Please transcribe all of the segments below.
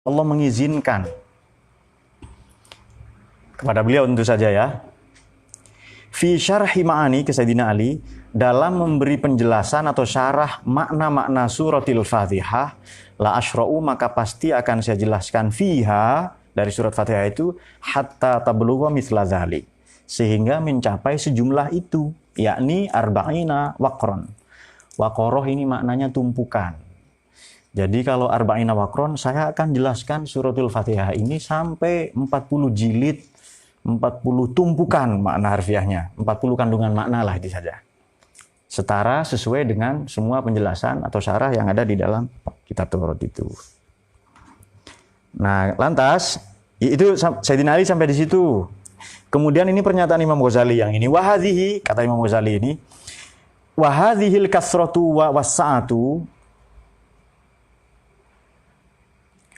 Allah mengizinkan kepada beliau tentu saja ya. Fi syarhi ma'ani ke Sayyidina Ali dalam memberi penjelasan atau syarah makna-makna suratil Fatihah la asyra'u maka pasti akan saya jelaskan fiha dari surat Fatihah itu hatta tablugha mithla dzalik sehingga mencapai sejumlah itu yakni arba'ina waqron. Waqoroh ini maknanya tumpukan. Jadi kalau arba'ina waqron saya akan jelaskan suratul Fatihah ini sampai 40 jilid, 40 tumpukan makna harfiahnya, 40 kandungan makna lah itu saja. Setara sesuai dengan semua penjelasan atau syarah yang ada di dalam kitab Taurat itu. Nah, lantas itu Sayyidina Ali sampai di situ. Kemudian ini pernyataan Imam Ghazali yang ini wahadhihi kata Imam Ghazali ini wahadhihil kasratu wa wasa'atu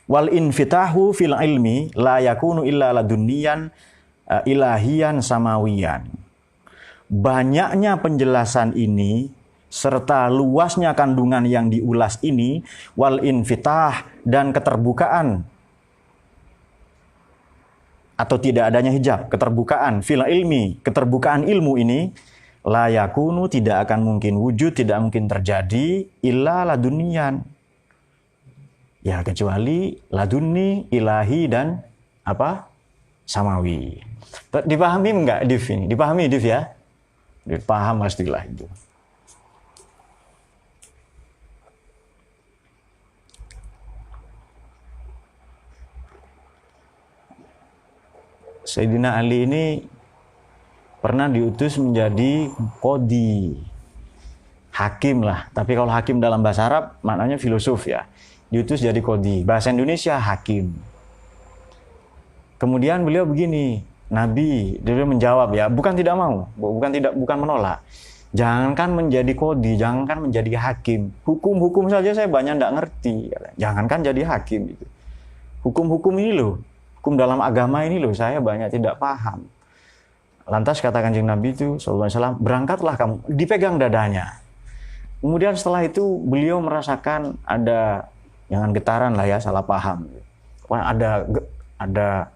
wal infitahu fil ilmi la yakunu illa ladunniyan ilahiyan samawiyan. Banyaknya penjelasan ini serta luasnya kandungan yang diulas ini wal infitah dan keterbukaan atau tidak adanya hijab, keterbukaan fil ilmi, keterbukaan ilmu ini la yakunu tidak akan mungkin wujud, tidak mungkin terjadi illa ladunniyan. Ya kecuali ladunni, ilahi dan apa? Samawi. Dipahami enggak Div ini? Dipahami Div ya? Dipaham pastilah itu. Sayyidina Ali ini pernah diutus menjadi qadhi, hakim lah. Tapi kalau hakim dalam bahasa Arab maknanya filosof ya. Diutus jadi qadhi. Bahasa Indonesia hakim. Kemudian beliau begini, Nabi, dia menjawab ya, bukan tidak mau, bukan menolak. Jangankan menjadi qadhi, jangankan menjadi hakim. Hukum-hukum saja saya banyak tidak ngerti. Jangankan jadi hakim itu. Hukum-hukum ini loh. Hukum dalam agama ini loh saya banyak tidak paham. Lantas kata Kanjeng Nabi itu sallallahu alaihi wasallam, berangkatlah kamu, dipegang dadanya. Kemudian setelah itu beliau merasakan ada jangan getaran lah ya, salah paham. Ada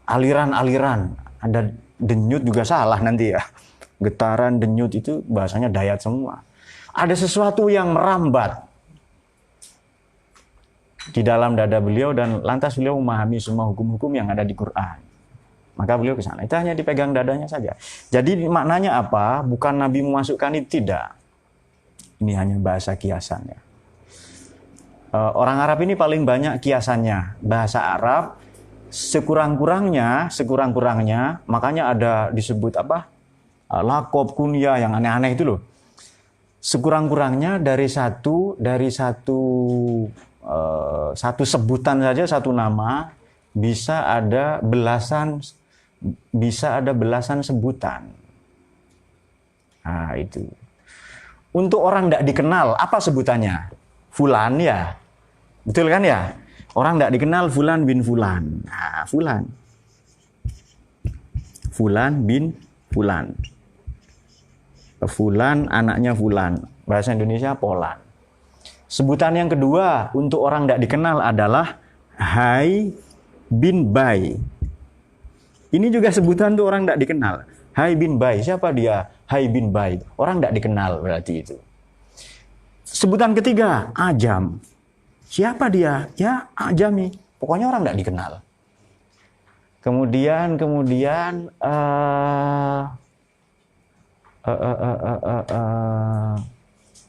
aliran-aliran, ada denyut juga salah nanti ya. Getaran, denyut itu bahasanya dayat semua. Ada sesuatu yang merambat di dalam dada beliau dan lantas beliau memahami semua hukum-hukum yang ada di Quran. Maka beliau ke sana. Itu hanya dipegang dadanya saja. Jadi maknanya apa? Bukan Nabi memasukkan itu, tidak. Ini hanya bahasa kiasannya. Orang Arab ini paling banyak kiasannya. Bahasa Arab sekurang-kurangnya, makanya ada disebut apa? Lakob, kunyah yang aneh-aneh itu loh. Sekurang-kurangnya dari satu sebutan saja, satu nama bisa ada belasan sebutan. Nah, itu. Untuk orang tidak dikenal, apa sebutannya? Fulan ya. Betul kan ya? Orang tidak dikenal Fulan bin Fulan. Nah, Fulan bin Fulan. Fulan anaknya Fulan. Bahasa Indonesia Polan. Sebutan yang kedua untuk orang tidak dikenal adalah Hai bin Bai. Ini juga sebutan untuk orang tidak dikenal. Hai bin Bai. Siapa dia? Hai bin Bai. Orang tidak dikenal berarti itu. Sebutan ketiga, Ajam. Siapa dia? Ya, Ajami. Pokoknya orang tidak dikenal. Kemudian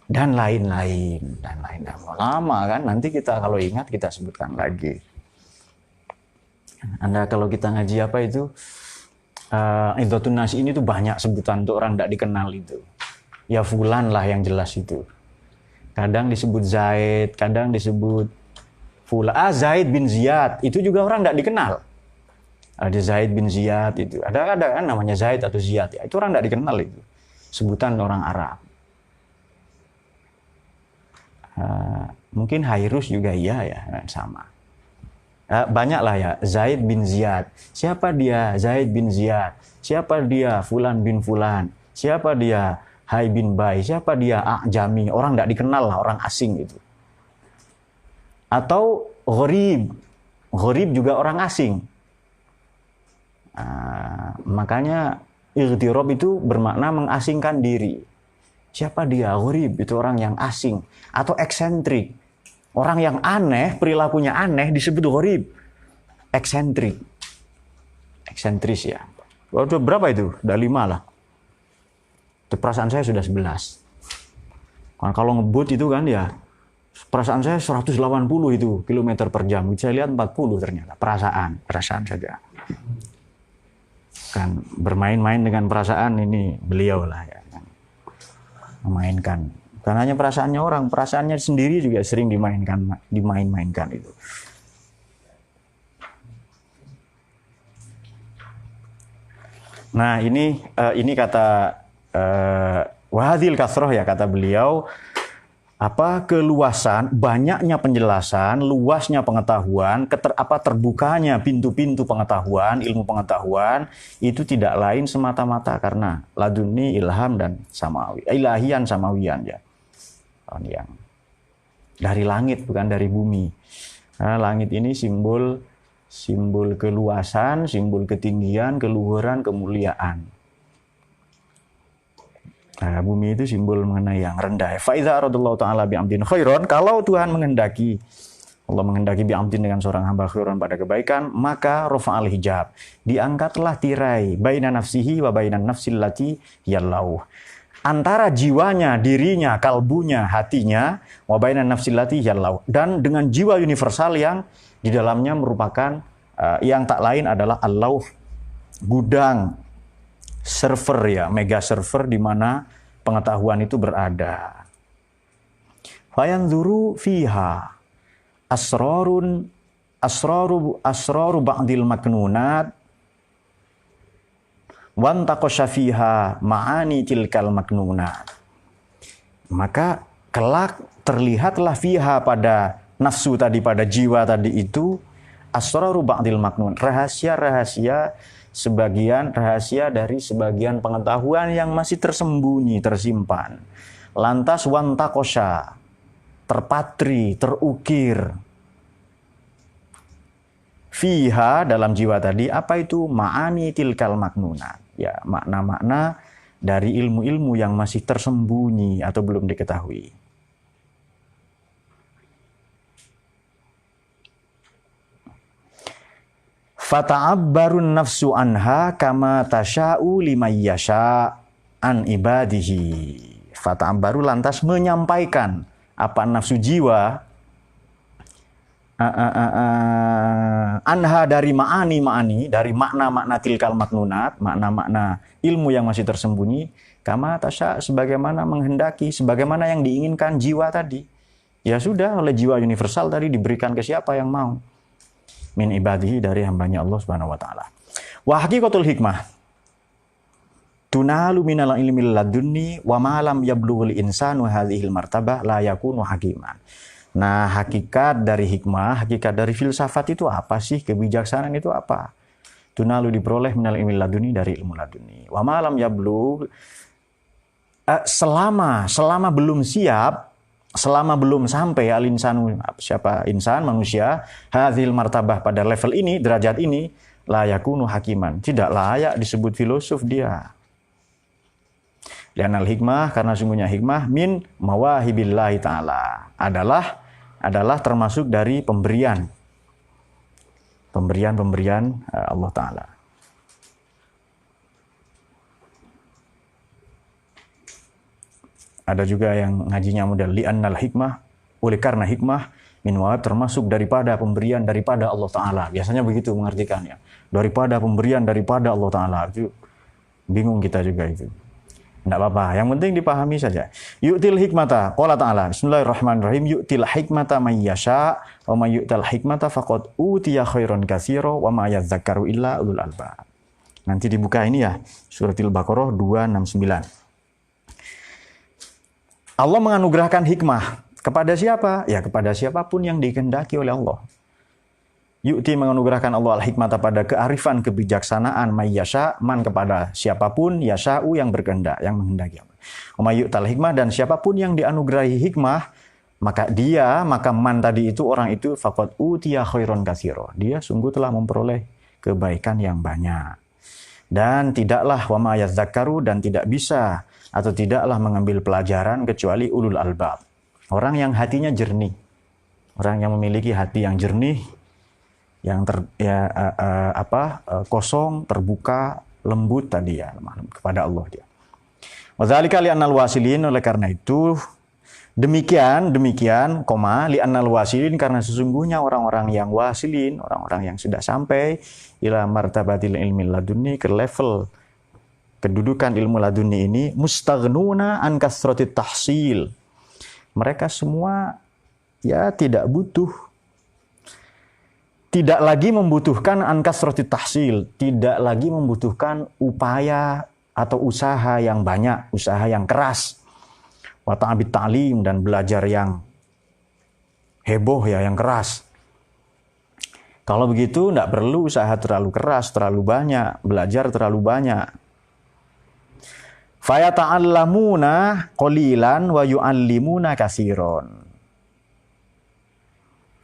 dan lain-lain. Lama kan? Nanti kita kalau ingat kita sebutkan lagi. Anda kalau kita ngaji apa itu? Idhatun Nas ini tuh banyak sebutan untuk orang tidak dikenal itu. Ya Fulan lah yang jelas itu. Kadang disebut Zaid, kadang disebut Fulan. Zaid bin Ziyad, itu juga orang tidak dikenal. Ada Zaid bin Ziyad itu. Ada kan namanya Zaid atau Ziyad ya. Itu orang tidak dikenal itu. Sebutan orang Arab. Mungkin Hairus juga iya ya, sama. Banyak lah ya, Zaid bin Ziyad. Siapa dia? Zaid bin Ziyad. Siapa dia? Fulan bin Fulan. Siapa dia? Hai bin Bai. Siapa dia? Ajami. Orang tidak dikenal lah, orang asing itu. Atau gharib. Gharib juga orang asing. Makanya ightirab itu bermakna mengasingkan diri. Siapa dia? Gharib itu orang yang asing atau eksentrik. Orang yang aneh, perilakunya aneh disebut gharib. Eksentrik. Eksentris ya. Waduh, berapa itu? Udah 5 lah. Itu perasaan saya sudah 11. Kalau ngebut itu kan ya, perasaan saya 180 itu kilometer per jam. Saya lihat 40 ternyata. Perasaan saja. Kan bermain-main dengan perasaan ini beliau lah ya. Memainkan. Bukan hanya perasaannya orang, perasaannya sendiri juga sering dimain-mainkan itu. Nah, ini kata wahadil kasroh ya, kata beliau, keluasan, banyaknya penjelasan, luasnya pengetahuan, terbukanya pintu-pintu pengetahuan, ilmu pengetahuan, itu tidak lain semata-mata karena laduni, ilham, dan samawi. Ilahian, samawian ya. Yang dari langit, bukan dari bumi. Nah, langit ini simbol keluasan, simbol ketinggian, keluhuran, kemuliaan. Nah, bumi itu simbol mengenai yang rendah. Fa idza aradallahu ta'ala bi'amdin khairan, kalau Tuhan menghendaki, Allah menghendaki bi'amdin dengan seorang hamba khairan pada kebaikan, maka rafa'al hijab, diangkatlah tirai baina nafsihi wa bainan nafsil lati yallahu, antara jiwanya, dirinya, kalbunya, hatinya, wa bainan nafsil lati yallahu, dan dengan jiwa universal yang di dalamnya merupakan yang tak lain adalah Allah, gudang server ya, mega server di mana pengetahuan itu berada. Fayanzuru fiha asraru ba'dil maknunat wan taqasha fiha ma'ani tilkal maknunat. Maka kelak terlihatlah fiha pada nafsu tadi, pada jiwa tadi itu, asraru ba'dil maknun, rahasia-rahasia dari sebagian pengetahuan yang masih tersembunyi, tersimpan. Lantas wantaqosha, terpatri, terukir. Fiha, dalam jiwa tadi, apa itu? Ma'ani tilkal maknunat. Ya, makna-makna dari ilmu-ilmu yang masih tersembunyi atau belum diketahui. Fata'abbarun nafsu anha kama tasha'u liman yasha' an ibadihi. Fata'abbaru, lantas menyampaikan apa nafsu jiwa anha dari ma'ani, dari makna-makna tilkal maknunat, makna-makna ilmu yang masih tersembunyi, kama tasya, sebagaimana menghendaki, sebagaimana yang diinginkan jiwa tadi. Ya sudah, oleh jiwa universal tadi diberikan ke siapa yang mau. Min ibadihi, dari hambanya Allah Subhanahu wa taala. Wa haqiqatul hikmah tunalu minal ilmi ladunni wa ma lam yablughul insanu hadhil martabah la yakunu hakiman. Nah, hakikat dari hikmah, hakikat dari filsafat itu apa sih? Kebijaksanaan itu apa? Tunalu, diperoleh minal ilmi ladunni, dari ilmu ladunni. Wa ma lam yablugh, selama belum siap, selama belum sampai al-insanu, siapa insan, manusia, hadzil martabah, pada level ini, derajat ini, la yakunu hakiman, tidak layak disebut filosof dia. Lianal hikmah, karena sungguhnya hikmah, min mawahibillahi ta'ala, adalah termasuk dari pemberian Allah Ta'ala. Ada juga yang ngajinya model li'annal hikmah, oleh karena hikmah, min wahab, termasuk daripada pemberian daripada Allah Ta'ala. Biasanya begitu mengartikannya. Daripada pemberian daripada Allah Ta'ala. Itu bingung kita juga itu. Tidak apa-apa, yang penting dipahami saja. Yu'til hikmata, qala ta'ala, bismillahirrahmanirrahim, yu'til hikmata may yasha, wa may yu'tal hikmata faqad utiya khairan katsira, wa ma yadhakkaru illa ulul albab. Nanti dibuka ini ya, suratil Baqarah 269. Allah menganugerahkan hikmah kepada siapa? Ya, kepada siapapun yang dikehendaki oleh Allah. Yu'ti, menganugerahkan Allah al-hikmata, pada kearifan, kebijaksanaan, mayyasha, man, kepada siapapun, yasha'u, yang berkehendak, yang menghendaki. Wa may yu'tal hikmah, dan siapapun yang dianugerahi hikmah, maka man tadi itu, orang itu faqad utiya khairon katsira. Dia sungguh telah memperoleh kebaikan yang banyak. Dan tidaklah wa ma yadzakkaru, dan tidak bisa atau tidaklah mengambil pelajaran kecuali ulul albab. Orang yang hatinya jernih. Orang yang memiliki hati yang jernih, yang kosong, terbuka, lembut tadi ya kepada Allah dia. Wa dzalika li annal wasilin, oleh karena itu demikian, li'annal wasilin, karena sesungguhnya orang-orang yang wasilin, orang-orang yang sudah sampai ila martabatil ilmi laduni, ke level kedudukan ilmu laduni ini, mustaghnuna an kasratit tahsil. Mereka semua ya tidak lagi membutuhkan an kasratit tahsil, tidak lagi membutuhkan upaya atau usaha yang banyak, usaha yang keras. Wa ta'abit ta'lim, dan belajar yang heboh ya, yang keras. Kalau begitu tidak perlu usaha terlalu keras, terlalu banyak, belajar terlalu banyak. Fa yata'allamuna qalilan wa yu'allimuna katsiran.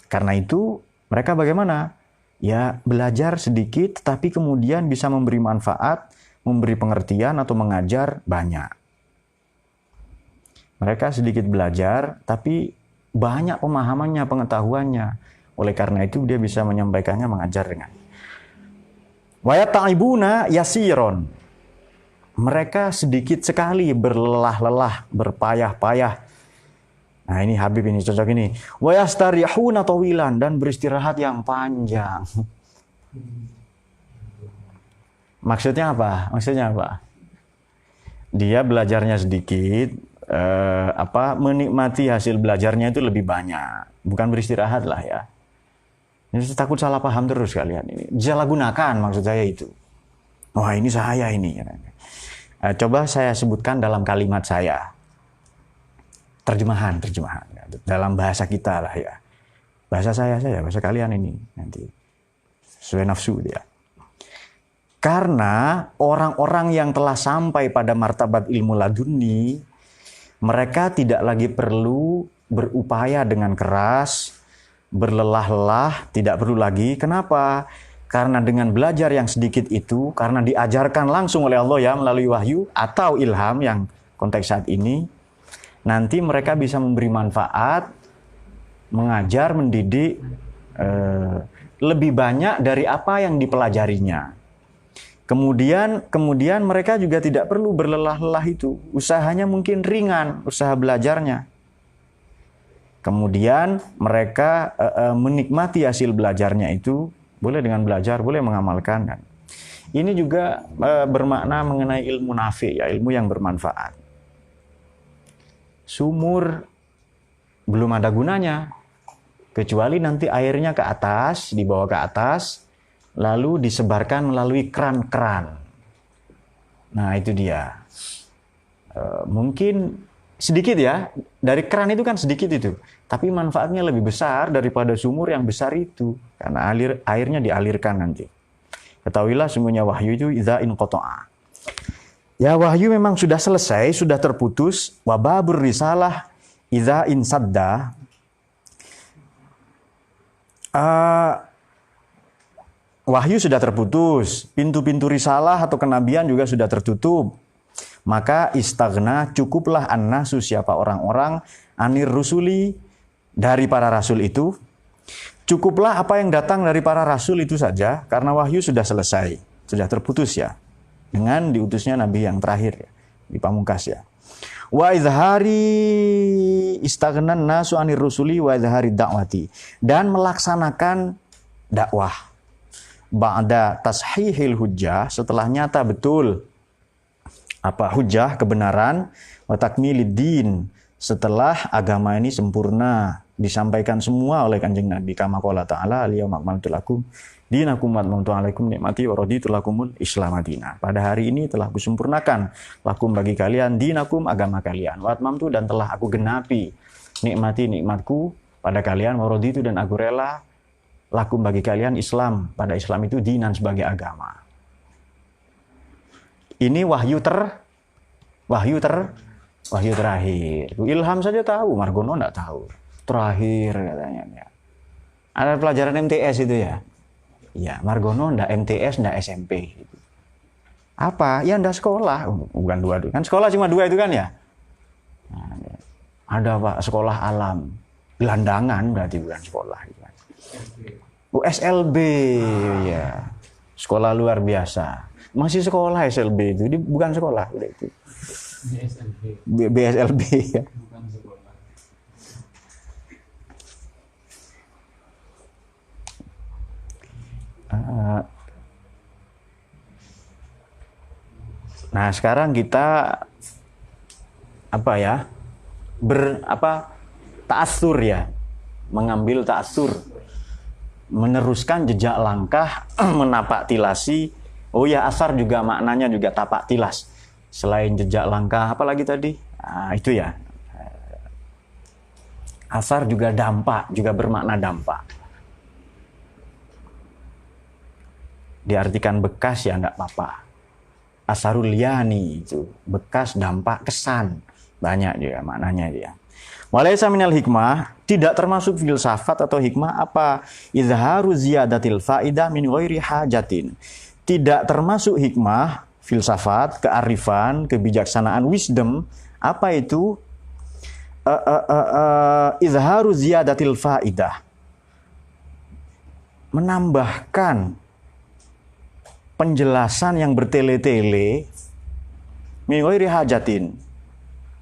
Karena itu mereka bagaimana? Ya belajar sedikit tapi kemudian bisa memberi manfaat, memberi pengertian atau mengajar banyak. Mereka sedikit belajar, tapi banyak pemahamannya, pengetahuannya. Oleh karena itu dia bisa menyampaikannya, mengajar dengan. Wa yata'ibuna yasiron. Mereka sedikit sekali berlelah-lelah, berpayah-payah. Nah ini Habib ini, cocok ini. Wa yastarihuna tawilan, dan beristirahat yang panjang. Maksudnya apa? Dia belajarnya sedikit, menikmati hasil belajarnya itu lebih banyak, bukan beristirahat lah ya. Ini takut salah paham terus kalian ini. Disalahgunakan maksud saya itu. Wah ini saya ini. Coba saya sebutkan dalam kalimat saya. Terjemahan dalam bahasa kita lah ya. Bahasa saya, bahasa kalian ini nanti sesuai nafsu dia. Karena orang-orang yang telah sampai pada martabat ilmu laduni, mereka tidak lagi perlu berupaya dengan keras, berlelah-lelah, tidak perlu lagi. Kenapa? Karena dengan belajar yang sedikit itu, karena diajarkan langsung oleh Allah ya melalui wahyu atau ilham yang konteks saat ini, nanti mereka bisa memberi manfaat, mengajar, mendidik lebih banyak dari apa yang dipelajarinya. Kemudian mereka juga tidak perlu berlelah-lelah itu. Usahanya mungkin ringan, usaha belajarnya. Kemudian mereka menikmati hasil belajarnya itu, boleh dengan belajar, boleh mengamalkan. Ini juga bermakna mengenai ilmu nafi, ya, ilmu yang bermanfaat. Sumur belum ada gunanya, kecuali nanti airnya ke atas, dibawa ke atas, lalu disebarkan melalui keran-keran. Nah itu dia. Mungkin sedikit ya, dari keran itu kan sedikit itu. Tapi manfaatnya lebih besar daripada sumur yang besar itu. Karena airnya dialirkan nanti. Ketahuilah sungguhnya wahyu itu idza inqata'a. Ya wahyu memang sudah selesai, sudah terputus. Wa babur risalah idza insadda. Wahyu sudah terputus, pintu-pintu risalah atau kenabian juga sudah tertutup. Maka istaghna, cukuplah annasu, siapa orang-orang, anir rusuli, dari para rasul itu. Cukuplah apa yang datang dari para rasul itu saja, karena wahyu sudah selesai, sudah terputus ya. Dengan diutusnya nabi yang terakhir ya, di pamungkas ya. Wa izhari istaghnan nasu anir rusuli wa izhari da'wati, dan melaksanakan dakwah. Ba'da tashihil hujjah, setelah nyata betul apa hujjah, kebenaran, wa takmilid din, setelah agama ini sempurna, disampaikan semua oleh Kanjeng Nabi, kama qala ta'ala al-yawma akmaltu lakum dinakum wa atmamtu alaikum ni'mati wa raditu lakumul Islam madina. Pada hari ini telah kusempurnakan lakum bagi kalian dinakum, agama kalian, wa atmamtu, dan telah aku genapi nikmati, nikmatku pada kalian, wa raditu, dan aku rela lakum bagi kalian Islam, pada Islam itu dinan sebagai agama. Ini wahyu terakhir. Ilham saja tahu, Margono enggak tahu. terakhir katanya ya. Ada pelajaran MTS itu ya. Ya, Margono ndak MTS, ndak SMP. Apa? Ya ndak sekolah. Bukan dua. Kan sekolah cuma 2 itu kan ya. Nah, ada Pak, sekolah alam. Gelandangan berarti bukan sekolah. SLB ya. Sekolah luar biasa. Masih sekolah SLB itu. Ini bukan sekolah. Udah itu. BSLB ya. Bukan sekolah. Nah, sekarang kita ta'assur ya. Mengambil ta'assur. Meneruskan jejak langkah menapak tilasi. Oh ya, asar juga maknanya juga tapak tilas. Selain jejak langkah, apa lagi tadi? Nah, itu ya. Asar juga dampak, juga bermakna dampak. Diartikan bekas ya enggak apa-apa. Asarul yani itu bekas, dampak, kesan. Banyak juga maknanya dia. Walaysa minal hikmah, tidak termasuk filsafat atau hikmah apa? Izharu ziyadatil faidah min ghairi hajatin. Tidak termasuk hikmah, filsafat, kearifan, kebijaksanaan, wisdom. Apa itu? Izharu ziyadatil faidah. Menambahkan penjelasan yang bertele-tele min ghairi hajatin.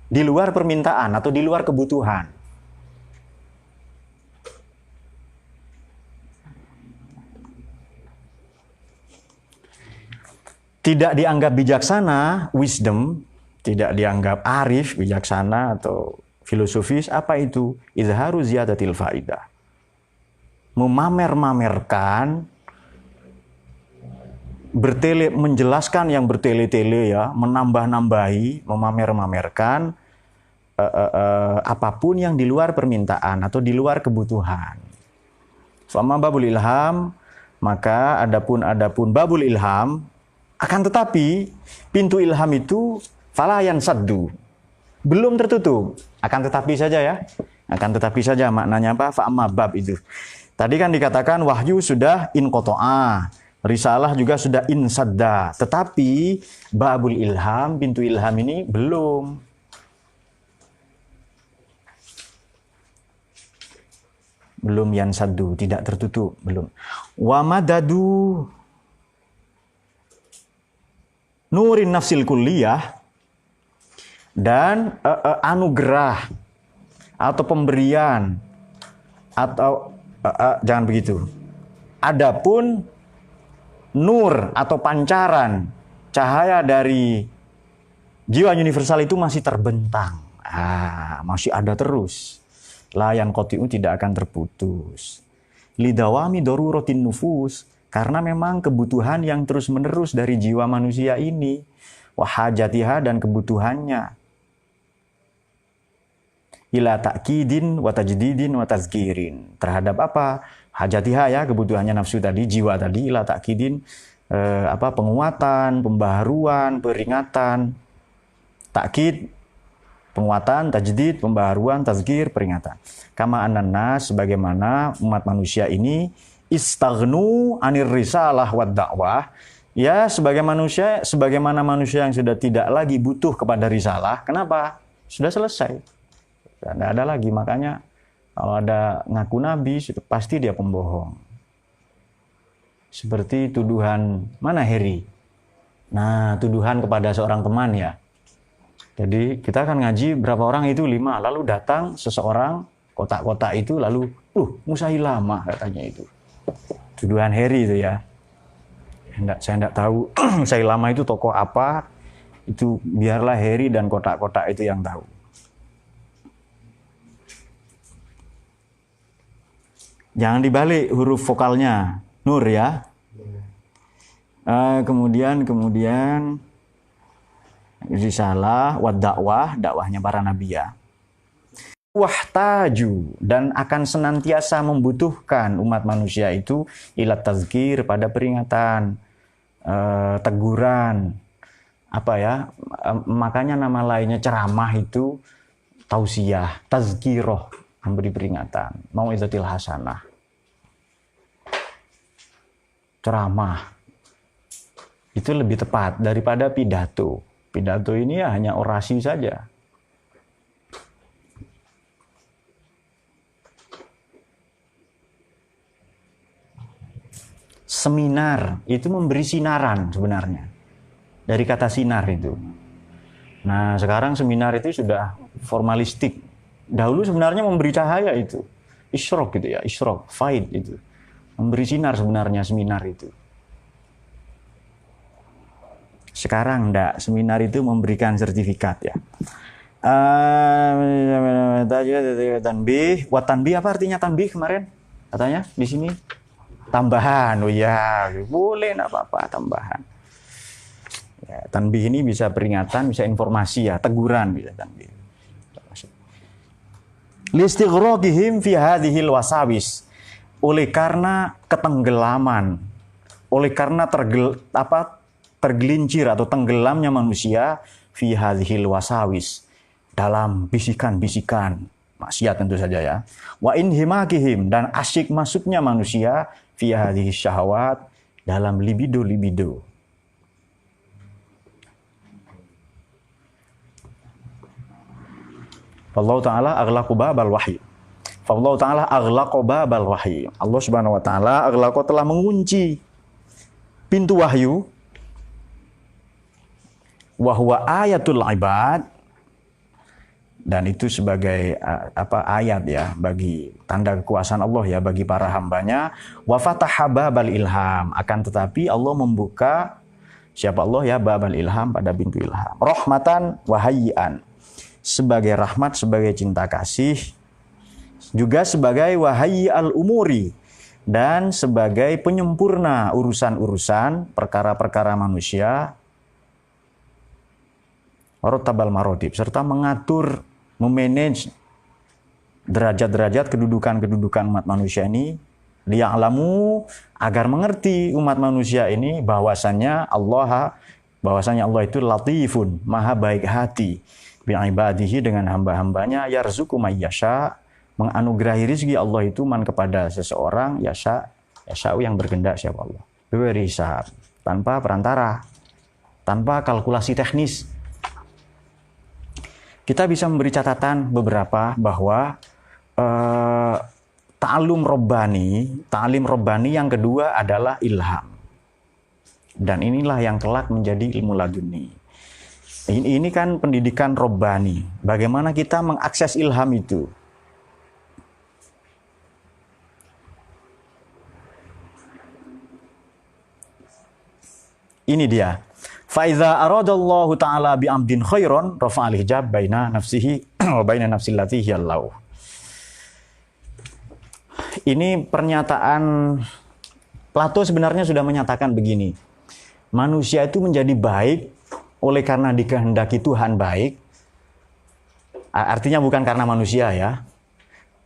Di luar permintaan atau di luar kebutuhan. Tidak dianggap bijaksana, wisdom, tidak dianggap arif, bijaksana atau filosofis. Apa itu? Izharu ziyadatil faidah. Memamer-mamerkan, menjelaskan yang bertele-tele ya, menambah-nambahi, memamer-mamerkan apapun yang di luar permintaan atau di luar kebutuhan. Fama babul ilham, maka adapun babul ilham, akan tetapi pintu ilham itu falayan saddu, belum tertutup. Akan tetapi saja ya, akan tetapi saja maknanya apa? Fa'amma bab itu. Tadi kan dikatakan wahyu sudah inqoto'a. Risalah juga sudah insadda, tetapi babul ilham, pintu ilham ini belum. Belum yansaddu, tidak tertutup, belum. Wa madadu nurin nafsil kulliyah, dan anugerah atau pemberian atau jangan begitu. Adapun nur atau pancaran cahaya dari jiwa universal itu masih terbentang. Masih ada terus. Layan kotiu tidak akan terputus. Lidawami daruratin nufus. Karena memang kebutuhan yang terus-menerus dari jiwa manusia ini. Wahajatiha dan kebutuhannya. Ila ta'kidin wa tajdidin wa tazkirin. Terhadap apa? Hajatiha ya, kebutuhannya nafsu tadi, jiwa tadi, ila ta'kidin, penguatan, pembaharuan, peringatan. Takkid, penguatan, tajdid, pembaharuan, tazkir, peringatan. Kama anannas, sebagaimana umat manusia ini istaghnu anir risalah wad da'wah. Ya, sebagaimana manusia yang sudah tidak lagi butuh kepada risalah. Kenapa? Sudah selesai. Tidak ada lagi, makanya kalau ada ngaku nabi, pasti dia pembohong. Seperti tuduhan, mana Heri? Nah, tuduhan kepada seorang teman ya. Jadi kita akan ngaji berapa orang itu 5. Lalu datang seseorang, kotak-kotak itu, lalu, Musailamah katanya itu. Tuduhan Heri itu ya. Saya tidak tahu Musailamah itu tokoh apa. Itu biarlah Heri dan kotak-kotak itu yang tahu. Jangan dibalik huruf vokalnya, nur ya. Kemudian risalah wad dakwah, dakwahnya para nabi ya. Wahtaju, dan akan senantiasa membutuhkan umat manusia itu ilat tazkir, pada peringatan, teguran, makanya nama lainnya ceramah itu tausiyah, tazkiroh. memberi peringatan, mau'izatil hasanah, ceramah. Itu lebih tepat daripada pidato. Pidato ini ya hanya orasi saja. Seminar itu memberi sinaran sebenarnya. Dari kata sinar itu. Nah, sekarang seminar itu sudah formalistik. Dahulu sebenarnya memberi cahaya itu. Isyrok gitu ya, isyrok, faid itu. Memberi sinar sebenarnya seminar itu. Sekarang enggak, seminar itu memberikan sertifikat ya. Tanbih, tanbih apa artinya tanbih kemarin? Katanya di sini tambahan. Oh ya, boleh enggak apa-apa tambahan. Ya, tanbih ini bisa peringatan, bisa informasi ya, teguran bisa tanbih. Listighraqihim fi hadhil wasawis. Oleh karena ketenggelaman, oleh karena tergelincir atau tenggelamnya manusia fi hadhil wasawis, dalam bisikan-bisikan maksiat tentu saja ya. Wa inhimakihim, dan asyik masuknya manusia fi hadhihi syahwat, dalam libido-libido. Allah Ta'ala aghlaqu babal wahyi. Allah Ta'ala aghlaqu babal wahyi. Allah Subhanahu wa Ta'ala aghlaqu, telah mengunci pintu wahyu. Wa huwa ayatul ibad, dan itu sebagai ayat ya, bagi tanda kekuasaan Allah ya, bagi para hambanya. Wa fataha babal ilham, akan tetapi Allah membuka, siapa Allah ya, babal ilham, pada pintu ilham. Rahmatan wa hayyan, sebagai rahmat, sebagai cinta kasih, juga sebagai wahai al-umuri, dan sebagai penyempurna urusan-urusan perkara-perkara manusia, rotabal marotib, serta mengatur, memanage derajat-derajat kedudukan-kedudukan umat manusia ini, liya'lamu, agar mengerti umat manusia ini bahwasanya Allah itu latifun, maha baik hati, bi'ibadihi, dengan hamba-hambanya, yarzuqu may yasha, menganugerahi rezeki Allah itu man kepada seseorang, yasha'u, yang berkehendak siapa Allah. Beri hisab, tanpa perantara, tanpa kalkulasi teknis. Kita bisa memberi catatan beberapa bahwa ta'lim robbani yang kedua adalah ilham. Dan inilah yang kelak menjadi ilmu laduni. Ini kan pendidikan robbani. Bagaimana kita mengakses ilham itu? Ini dia. Faiza aradallahu ta'ala bi'amdin khairon rafa'al hijab baina nafsihi wa baina nafsil lati hiyallahu. Ini pernyataan Plato sebenarnya sudah menyatakan begini. Manusia itu menjadi baik oleh karena dikehendaki Tuhan baik, artinya bukan karena manusia ya,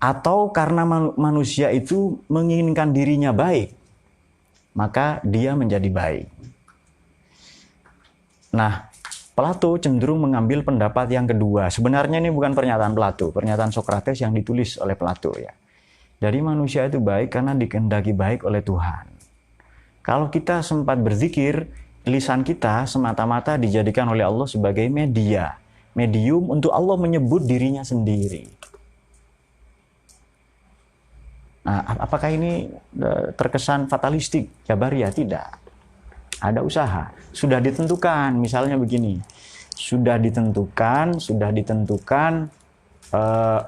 atau karena manusia itu menginginkan dirinya baik, maka dia menjadi baik. Nah, Plato cenderung mengambil pendapat yang kedua. Sebenarnya ini bukan pernyataan Plato, pernyataan Sokrates yang ditulis oleh Plato ya. Jadi manusia itu baik karena dikehendaki baik oleh Tuhan. Kalau kita sempat berzikir, lisan kita semata-mata dijadikan oleh Allah sebagai medium untuk Allah menyebut dirinya sendiri. Nah, apakah ini terkesan fatalistik, jabariyah? Tidak. Ada usaha. Sudah ditentukan, misalnya begini. Sudah ditentukan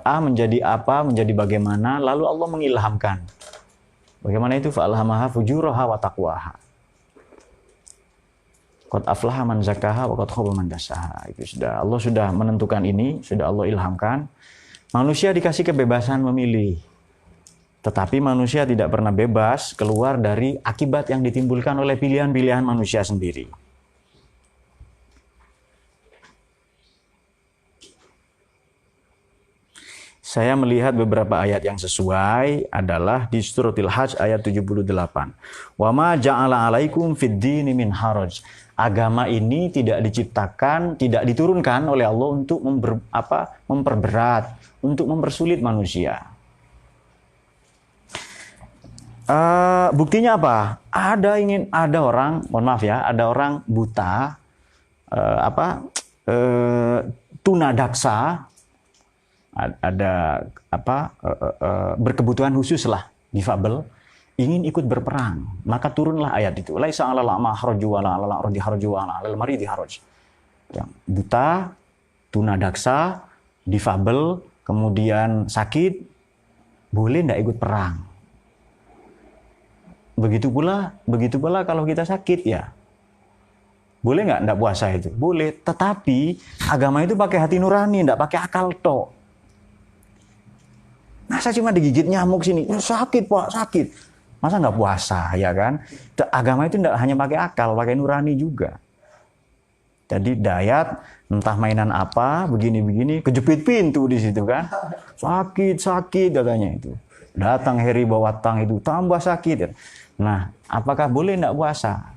A menjadi apa, menjadi bagaimana, lalu Allah mengilhamkan. Bagaimana itu? Fa'alhamaha fujuraha wa taqwaha. Qad aflaha man zakkaha wa qad khaba man dassaha. Itu Allah sudah menentukan ini, sudah Allah ilhamkan. Manusia dikasih kebebasan memilih. Tetapi manusia tidak pernah bebas keluar dari akibat yang ditimbulkan oleh pilihan-pilihan manusia sendiri. Saya melihat beberapa ayat yang sesuai adalah di suratul Hajj ayat 78. Wa ma ja'ala 'alaikum fid dini min haraj. Agama ini tidak diciptakan, tidak diturunkan oleh Allah untuk memperberat, untuk mempersulit manusia. Buktinya apa? Ada orang, mohon maaf ya, ada orang buta, tunadaksa, ada berkebutuhan khusus lah, difabel, ingin ikut berperang, maka turunlah ayat itu. Laisa 'alal a'ma haraju wa 'alal a'radi haraju wa 'alal maridi haraj. Yang buta, tunadaksa, difabel, kemudian sakit, boleh enggak ikut perang? Begitu pula kalau kita sakit ya. Boleh enggak puasa itu? Boleh, tetapi agama itu pakai hati nurani, enggak pakai akal tok. Masa cuma digigit nyamuk sini, sakit Pak, sakit. Masa nggak puasa, ya kan? Agama itu nggak hanya pakai akal, pakai nurani juga. Jadi dayat, entah mainan apa, begini-begini, kejepit pintu di situ kan. Sakit katanya itu. Datang Heri bawa tang itu, tambah sakit. Nah, apakah boleh nggak puasa?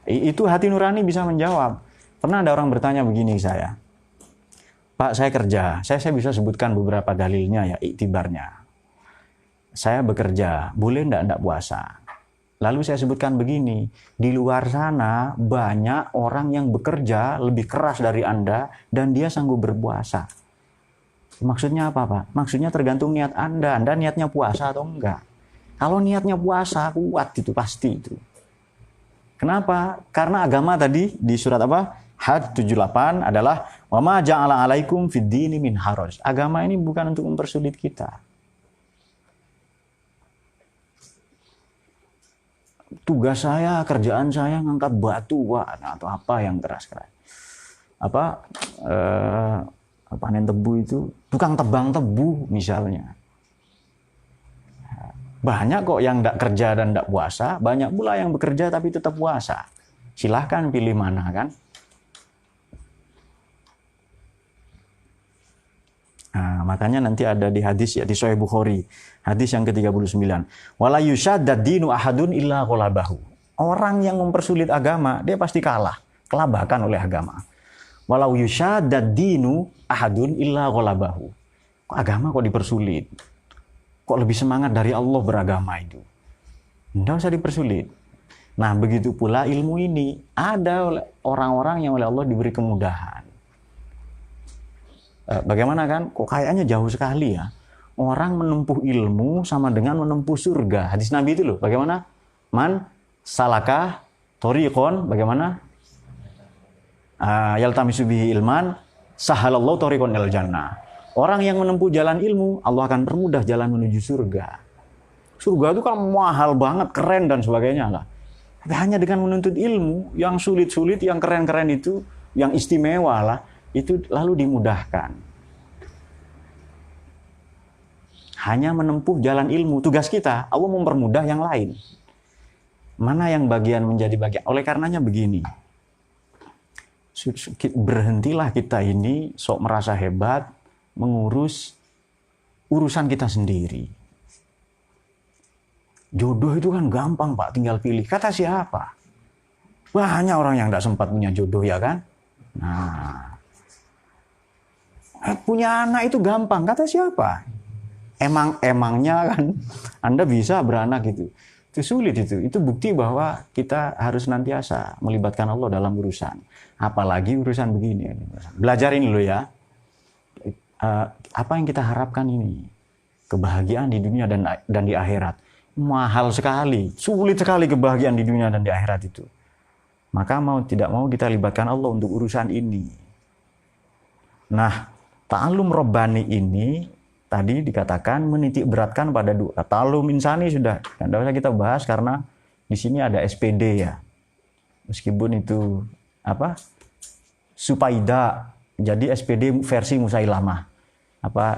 Itu hati nurani bisa menjawab. Pernah ada orang bertanya begini ke saya. Pak, saya kerja. Saya bisa sebutkan beberapa dalilnya ya, iktibarnya. Saya bekerja, boleh enggak puasa? Lalu saya sebutkan begini, di luar sana banyak orang yang bekerja lebih keras dari Anda dan dia sanggup berpuasa. Maksudnya apa, Pak? Maksudnya tergantung niat Anda niatnya puasa atau enggak. Kalau niatnya puasa, kuat itu, pasti itu. Kenapa? Karena agama tadi di surat apa? Had 78 adalah wa ma ja'ala 'alaikum fid dini min haraj. Agama ini bukan untuk mempersulit kita. Tugas saya, kerjaan saya ngangkat batu atau apa yang keras-keras. Panen tebu itu, tukang tebang tebu misalnya. Banyak kok yang enggak kerja dan enggak puasa, banyak pula yang bekerja tapi tetap puasa. Silahkan pilih mana kan. Nah, makanya nanti ada di hadis ya di Sahih Bukhari, hadis yang ke-39. Wala yushaddad dinu ahadun illa ghalabahu. Orang yang mempersulit agama, dia pasti kalah, kelabakan oleh agama. Walau yushaddad dinu ahadun illa ghalabahu. Agama kok dipersulit? Kok lebih semangat dari Allah beragama itu? Enggak usah dipersulit. Nah, begitu pula ilmu ini, ada orang-orang yang oleh Allah diberi kemudahan. Bagaimana kan? Kok kayaknya jauh sekali ya. Orang menempuh ilmu sama dengan menempuh surga. Hadis Nabi itu loh. Bagaimana? Man salakah thoriqon. Bagaimana? Yaltamisu bihi ilman sahalallahu thoriqon ilal jannah. Orang yang menempuh jalan ilmu, Allah akan permudah jalan menuju surga. Surga itu kan mahal banget, keren dan sebagainya lah. Tapi hanya dengan menuntut ilmu yang sulit-sulit, yang keren-keren itu, yang istimewa lah, itu lalu dimudahkan. Hanya menempuh jalan ilmu, tugas kita, Allah mempermudah yang lain. Mana yang bagian menjadi bagian? Oleh karenanya begini, berhentilah kita ini sok merasa hebat, mengurus urusan kita sendiri. Jodoh itu kan gampang Pak, tinggal pilih. Kata siapa? Banyak orang yang tidak sempat punya jodoh ya kan? Nah, punya anak itu gampang, kata siapa? Emangnya kan Anda bisa beranak gitu. Itu sulit itu. Itu bukti bahwa kita harus nantiasa melibatkan Allah dalam urusan. Apalagi urusan begini. Belajar ini loh ya. Apa yang kita harapkan ini? Kebahagiaan di dunia dan di akhirat. Mahal sekali, sulit sekali kebahagiaan di dunia dan di akhirat itu. Maka mau tidak mau kita libatkan Allah untuk urusan ini. Nah, ta'allum Rabbani ini tadi dikatakan menitik beratkan pada dua. Ta'allum insani sudah, tidak usah kita bahas karena di sini ada SPD ya. Meskipun itu Supaida, jadi SPD versi Musailamah.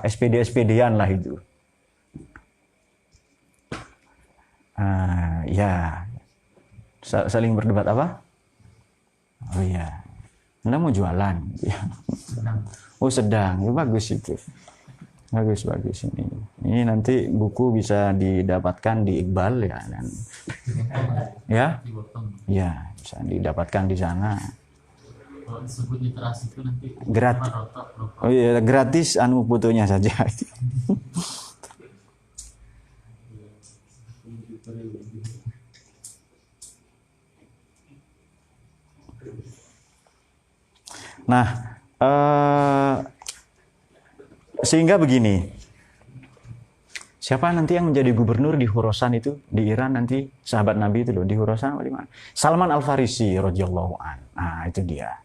SPD-SPD-an lah itu. Ya, saling berdebat apa? Oh iya, Anda mau jualan? Oh sedang, ya bagus itu. Bagus ini nanti buku bisa didapatkan di Iqbal ya dan ya bisa didapatkan di sana. Kalau disebut literasi itu nanti Gratis. Oh iya, gratis fotonya saja. Nah, sehingga begini, siapa nanti yang menjadi gubernur di Khurasan itu, di Iran nanti, sahabat Nabi itu loh, di Khurasan di mana? Salman Al-Farisi radhiyallahu an. Nah, itu dia.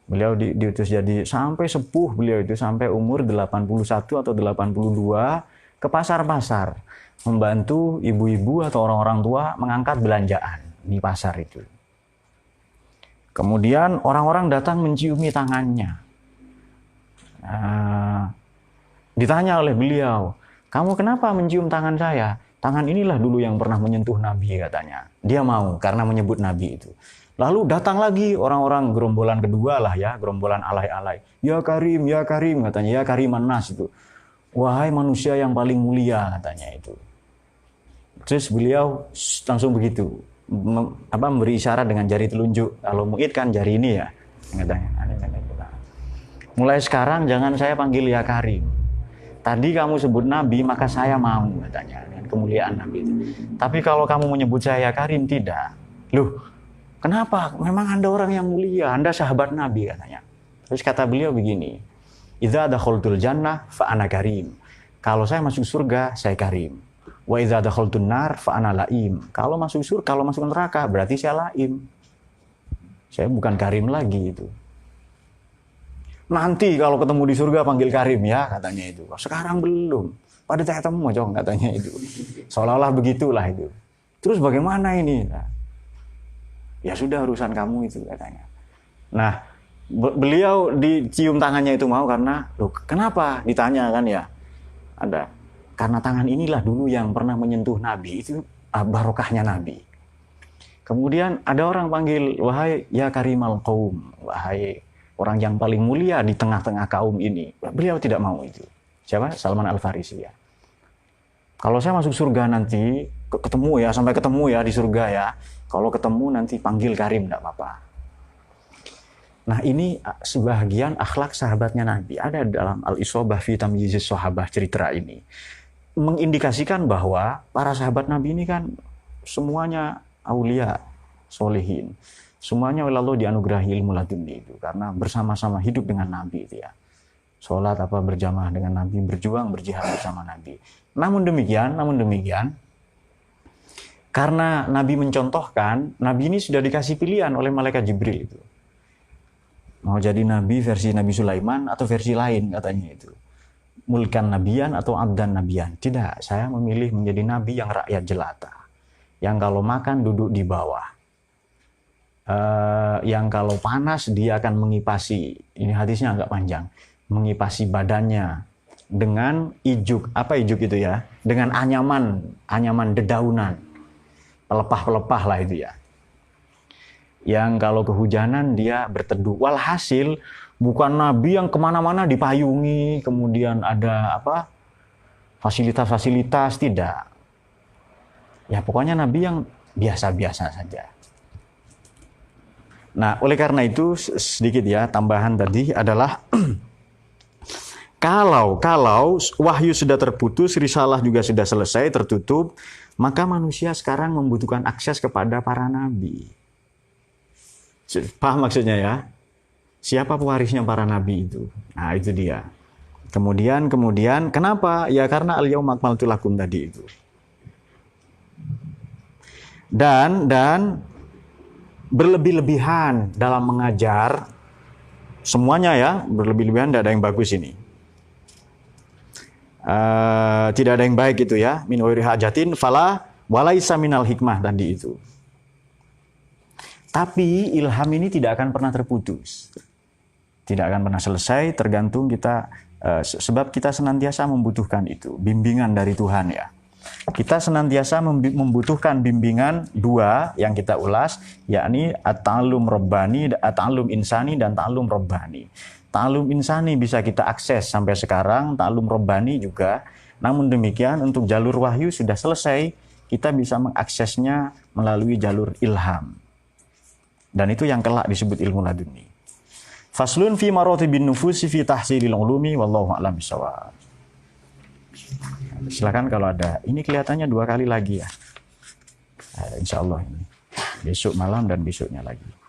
Beliau diutus jadi sampai sepuh, beliau itu sampai umur 81 atau 82 ke pasar-pasar membantu ibu-ibu atau orang-orang tua mengangkat belanjaan di pasar itu. Kemudian orang-orang datang menciumi tangannya. Ditanya oleh beliau, kamu kenapa mencium tangan saya? Tangan inilah dulu yang pernah menyentuh Nabi, katanya. Dia mau karena menyebut Nabi itu. Lalu datang lagi orang-orang gerombolan kedua lah ya, gerombolan alay-alay. Ya Karim, katanya, ya Kariman Nas itu. Wahai manusia yang paling mulia, katanya itu. Terus beliau langsung begitu. Memberi isyarat dengan jari telunjuk. Kalau mu'id kan jari ini ya. Mulai sekarang jangan saya panggil ya Karim. Tadi kamu sebut Nabi, maka saya mau, katanya, dengan kemuliaan Nabi itu. Tapi kalau kamu menyebut saya ya Karim, tidak. Loh, kenapa? Memang Anda orang yang mulia, Anda sahabat Nabi, katanya. Terus kata beliau begini, idza dakhaltul jannah fa ana karim. Kalau saya masuk surga, saya karim. Wa idza dakhaltun nar fa ana laim. Kalau masuk surga, kalau masuk neraka berarti saya laim. Saya bukan karim lagi itu. Nanti kalau ketemu di surga panggil karim ya, katanya itu. Sekarang belum. Pada saya temu jong, katanya itu. Seolah-olah begitulah itu. Terus bagaimana ini? Nah, ya sudah urusan kamu itu, katanya. Nah, beliau dicium tangannya itu mau karena, loh kenapa? Ditanya kan ya. Ada. Karena tangan inilah dulu yang pernah menyentuh Nabi, itu barokahnya Nabi. Kemudian ada orang panggil, wahai ya karimal qaum, wahai orang yang paling mulia di tengah-tengah kaum ini. Beliau tidak mau itu. Siapa? Salman Al-Farisi ya. Kalau saya masuk surga nanti, ketemu ya, sampai ketemu ya di surga ya. Kalau ketemu nanti panggil Karim, tidak apa-apa. Nah ini sebagian akhlak sahabatnya Nabi. Ada dalam Al-Isobah fi Tamyizis Sahabah cerita ini. Mengindikasikan bahwa para sahabat Nabi ini kan semuanya aulia, solehin. Semuanya oleh Allah dianugerahi ilmu laduni itu. Karena bersama-sama hidup dengan Nabi itu ya. Sholat berjamaah dengan Nabi, berjuang, berjihad bersama Nabi. Namun demikian, karena Nabi mencontohkan, Nabi ini sudah dikasih pilihan oleh malaikat Jibril itu. Mau jadi Nabi versi Nabi Sulaiman atau versi lain katanya itu. Mulkan Nabiyan atau Abdan Nabiyan. Tidak, saya memilih menjadi Nabi yang rakyat jelata. Yang kalau makan duduk di bawah. Yang kalau panas dia akan mengipasi, ini hadisnya agak panjang, mengipasi badannya dengan ijuk, apa ijuk itu ya, dengan anyaman dedaunan, pelepah-pelepah lah itu ya. Yang kalau kehujanan dia berteduh. Walhasil bukan Nabi yang kemana-mana dipayungi, kemudian ada apa fasilitas-fasilitas, tidak. Ya pokoknya Nabi yang biasa-biasa saja. Nah, oleh karena itu sedikit ya tambahan tadi adalah kalau wahyu sudah terputus, risalah juga sudah selesai, tertutup, maka manusia sekarang membutuhkan akses kepada para nabi. Paham maksudnya ya? Siapa pewarisnya para nabi itu? Nah, itu dia. Kemudian kenapa? Ya karena al-yauma akmaltu lakum tadi itu. Dan berlebih-lebihan dalam mengajar, semuanya ya, berlebih-lebihan tidak ada yang bagus ini. Tidak ada yang baik itu ya. Min ghairi hajatin fala walaisa minal hikmah tadi itu. Tapi ilham ini tidak akan pernah terputus. Tidak akan pernah selesai, tergantung kita, sebab kita senantiasa membutuhkan itu, bimbingan dari Tuhan ya. Kita senantiasa membutuhkan bimbingan dua yang kita ulas, yakni at-ta'allum rabbani, at-ta'allum insani dan ta'allum rabbani. Ta'allum insani bisa kita akses sampai sekarang, ta'allum rabbani juga. Namun demikian untuk jalur wahyu sudah selesai, kita bisa mengaksesnya melalui jalur ilham. Dan itu yang kelak disebut ilmu laduni. Faslun fi maratibin nufusi fi tahsilil ulumi wallahu a'lam bishawab. Silakan kalau ada. Ini kelihatannya 2 kali lagi ya. Insya Allah ini. Besok malam dan besoknya lagi.